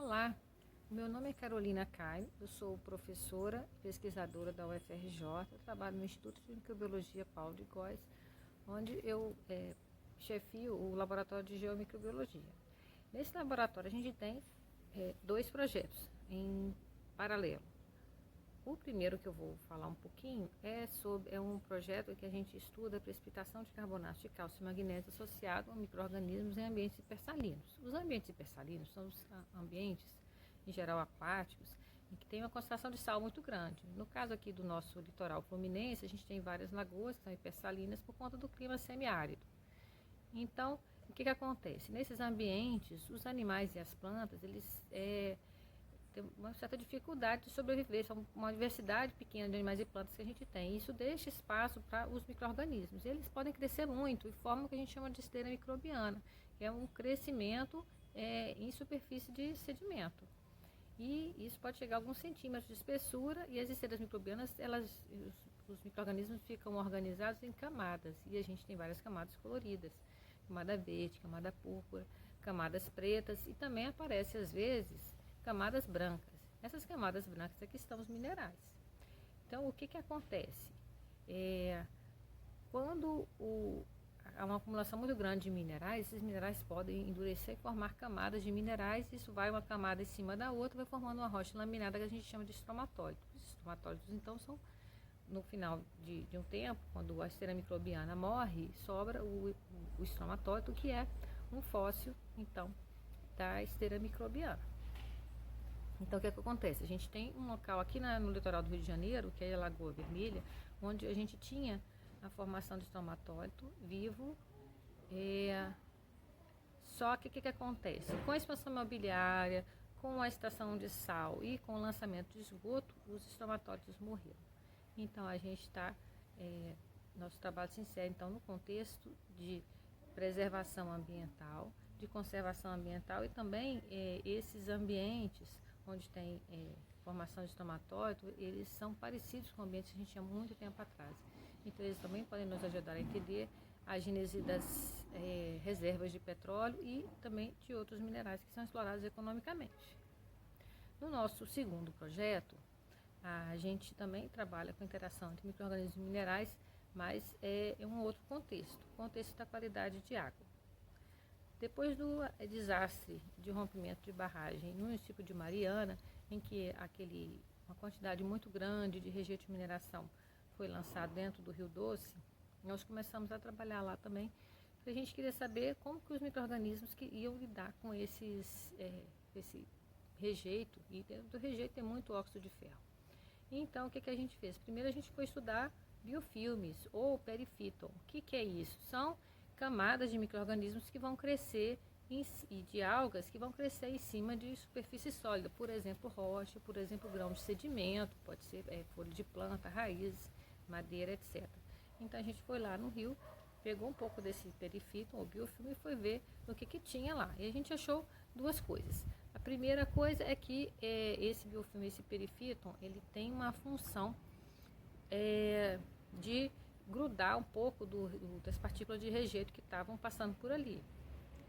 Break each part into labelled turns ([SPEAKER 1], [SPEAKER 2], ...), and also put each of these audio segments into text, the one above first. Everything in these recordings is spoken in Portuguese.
[SPEAKER 1] Olá, meu nome é Carolina Caio, eu sou professora e pesquisadora da UFRJ, eu trabalho no Instituto de Microbiologia Paulo de Góes, onde eu chefio o Laboratório de Geomicrobiologia. Nesse laboratório a gente tem dois projetos em paralelo. O primeiro que eu vou falar um pouquinho é um projeto que a gente estuda a precipitação de carbonato de cálcio e magnésio associado a micro-organismos em ambientes hipersalinos. Os ambientes hipersalinos são os ambientes, em geral aquáticos, em que tem uma concentração de sal muito grande. No caso aqui do nosso litoral fluminense, a gente tem várias lagoas que são hipersalinas por conta do clima semiárido. Então, o que acontece? Nesses ambientes, os animais e as plantas, eles tem uma certa dificuldade de sobreviver, são uma diversidade pequena de animais e plantas que a gente tem. Isso deixa espaço para os micro-organismos. Eles podem crescer muito e formam o que a gente chama de esteira microbiana, que é um crescimento em superfície de sedimento. E isso pode chegar a alguns centímetros de espessura, e as esteiras microbianas, os micro-organismos ficam organizados em camadas, e a gente tem várias camadas coloridas, camada verde, camada púrpura, camadas pretas, e também aparece às vezes camadas brancas. Essas camadas brancas aqui estão os minerais. Então, o que acontece? Quando há uma acumulação muito grande de minerais, esses minerais podem endurecer e formar camadas de minerais. Isso vai uma camada em cima da outra, vai formando uma rocha laminada que a gente chama de estromatólitos. Os estromatólitos, então, são no final de um tempo, quando a esteira microbiana morre, sobra o estromatólito, que é um fóssil, então, da esteira microbiana. Então, o que acontece? A gente tem um local aqui no litoral do Rio de Janeiro, que é a Lagoa Vermelha, onde a gente tinha a formação de estromatólito vivo. Só que o que acontece? Com a expansão imobiliária, com a extração de sal e com o lançamento de esgoto, os estromatólitos morreram. Então, a gente está... nosso trabalho se insere, então, no contexto de preservação ambiental, de conservação ambiental, e também esses ambientes onde tem formação de estromatólito, eles são parecidos com ambientes que a gente tinha muito tempo atrás. Então, eles também podem nos ajudar a entender a gênese das reservas de petróleo e também de outros minerais que são explorados economicamente. No nosso segundo projeto, a gente também trabalha com interação entre micro-organismos e minerais, mas é um outro contexto, o contexto da qualidade de água. Depois do desastre de rompimento de barragem no município de Mariana, em que uma quantidade muito grande de rejeito de mineração foi lançado dentro do Rio Doce, nós começamos a trabalhar lá também, porque a gente queria saber como que os micro-organismos iam lidar com esse rejeito, e dentro do rejeito tem muito óxido de ferro. Então, o que a gente fez? Primeiro a gente foi estudar biofilmes ou perifíton. O que é isso? São camadas de micro-organismos que vão crescer e de algas que vão crescer em cima de superfície sólida, por exemplo, rocha, por exemplo, grão de sedimento, pode ser folha de planta, raízes, madeira, etc. Então a gente foi lá no rio, pegou um pouco desse perifíton ou biofilme e foi ver o que tinha lá. E a gente achou duas coisas. A primeira coisa é que esse biofilme, esse perifíton, ele tem uma função de grudar um pouco das partículas de rejeito que estavam passando por ali.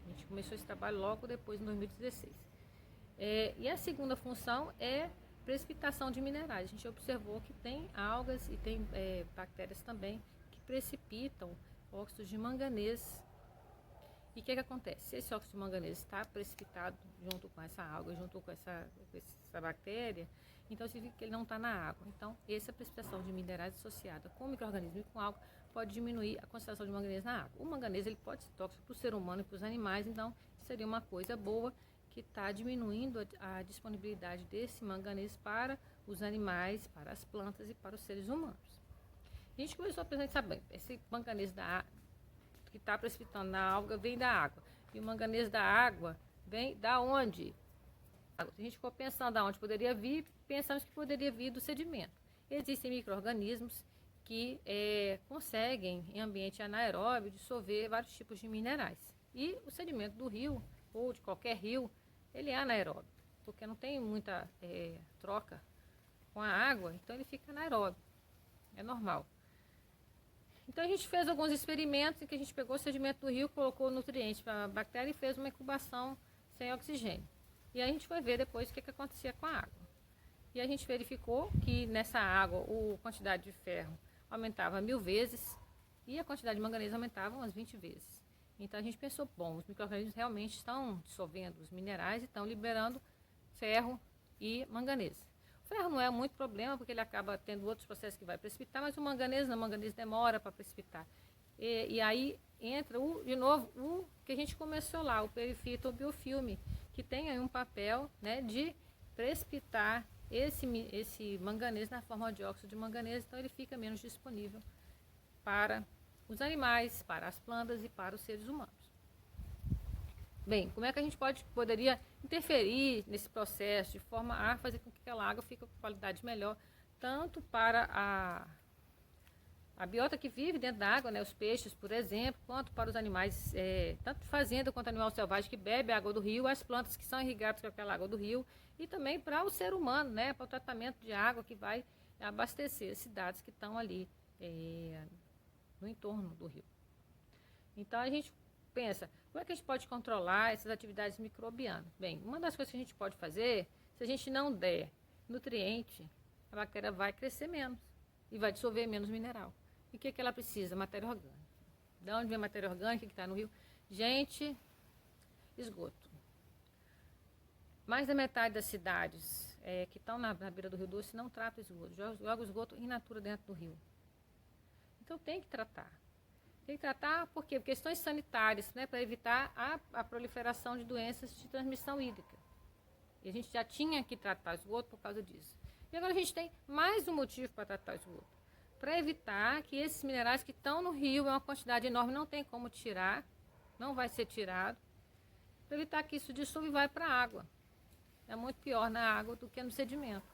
[SPEAKER 1] A gente começou esse trabalho logo depois, em 2016. E a segunda função é precipitação de minerais. A gente observou que tem algas e tem bactérias também que precipitam óxidos de manganês. E o que acontece? Se esse óxido de manganês está precipitado junto com essa alga, junto com essa bactéria, então significa que ele não está na água. Então, essa precipitação de minerais associada com micro-organismo e com água pode diminuir a concentração de manganês na água. O manganês ele pode ser tóxico para o ser humano e para os animais, então seria uma coisa boa que está diminuindo a disponibilidade desse manganês para os animais, para as plantas e para os seres humanos. A gente começou a pensar, bem, esse manganês que está precipitando na alga vem da água. E o manganês da água vem da onde? A gente ficou pensando de onde poderia vir, pensamos que poderia vir do sedimento. Existem micro-organismos que conseguem, em ambiente anaeróbio, dissolver vários tipos de minerais. E o sedimento do rio, ou de qualquer rio, ele é anaeróbio, porque não tem muita troca com a água, então ele fica anaeróbio. É normal. Então a gente fez alguns experimentos em que a gente pegou o sedimento do rio, colocou nutrientes para a bactéria e fez uma incubação sem oxigênio. E a gente foi ver depois o que acontecia com a água. E a gente verificou que nessa água a quantidade de ferro aumentava 1000 vezes e a quantidade de manganês aumentava umas 20 vezes. Então a gente pensou, bom, os micro-organismos realmente estão dissolvendo os minerais e estão liberando ferro e manganês. O ferro não é muito problema porque ele acaba tendo outros processos que vai precipitar, mas o manganês não, o manganês demora para precipitar. E aí entra de novo o que a gente começou lá, o perifito ou biofilme, que tem aí um papel, né, de precipitar esse manganês na forma de óxido de manganês, então ele fica menos disponível para os animais, para as plantas e para os seres humanos. Bem, como é que a gente poderia interferir nesse processo de forma a fazer com que aquela água fique com qualidade melhor, tanto para a biota que vive dentro da água, né, os peixes, por exemplo, quanto para os animais, tanto de fazenda quanto animal selvagem que bebe a água do rio, as plantas que são irrigadas com aquela água do rio, e também para o ser humano, né, para o tratamento de água que vai abastecer as cidades que estão ali no entorno do rio. Então a gente pensa, como é que a gente pode controlar essas atividades microbianas? Bem, uma das coisas que a gente pode fazer, se a gente não der nutriente, a bactéria vai crescer menos e vai dissolver menos mineral. E o que ela precisa? Matéria orgânica. De onde vem a matéria orgânica que está no rio? Gente, esgoto. Mais da metade das cidades que estão na beira do Rio Doce não tratam esgoto, joga o esgoto in natura dentro do rio. Então tem que tratar. Tem que tratar por quê? Por questões sanitárias, né, para evitar a proliferação de doenças de transmissão hídrica. E a gente já tinha que tratar o esgoto por causa disso. E agora a gente tem mais um motivo para tratar o esgoto. Para evitar que esses minerais que estão no rio, é uma quantidade enorme, não tem como tirar, não vai ser tirado. Para evitar que isso dissolva e vai para a água. É muito pior na água do que no sedimento.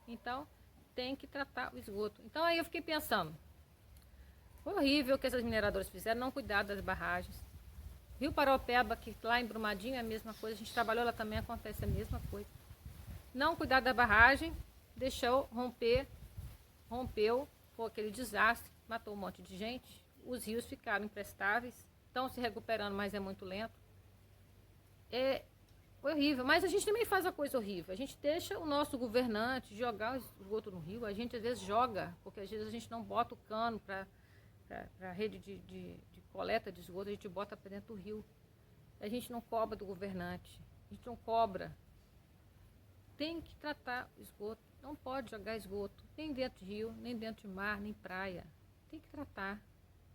[SPEAKER 1] Então, tem que tratar o esgoto. Então, aí eu fiquei pensando, foi horrível o que essas mineradoras fizeram, não cuidar das barragens. Rio Paraopeba, que lá em Brumadinho é a mesma coisa, a gente trabalhou lá também, acontece a mesma coisa. Não cuidar da barragem, deixou rompeu, foi aquele desastre, matou um monte de gente, os rios ficaram imprestáveis, estão se recuperando, mas é muito lento. Foi horrível, mas a gente também faz a coisa horrível, a gente deixa o nosso governante jogar o esgoto no rio, a gente às vezes joga, porque às vezes a gente não bota o cano para a rede de coleta de esgoto, a gente bota para dentro do rio. A gente não cobra do governante, a gente não cobra. Tem que tratar o esgoto, não pode jogar esgoto, nem dentro de rio, nem dentro de mar, nem praia. Tem que tratar.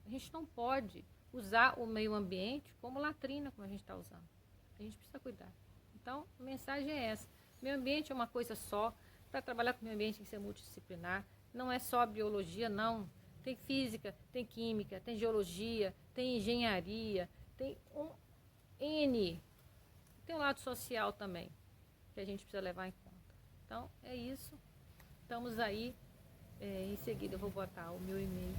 [SPEAKER 1] A gente não pode usar o meio ambiente como latrina, como a gente está usando. A gente precisa cuidar. Então, a mensagem é essa. Meio ambiente é uma coisa só. Para trabalhar com meio ambiente tem que ser multidisciplinar. Não é só biologia, não. Tem física, tem química, tem geologia, tem engenharia, tem N. Tem um lado social também, que a gente precisa levar em conta. Então, é isso. Estamos aí. Em seguida, eu vou botar o meu e-mail.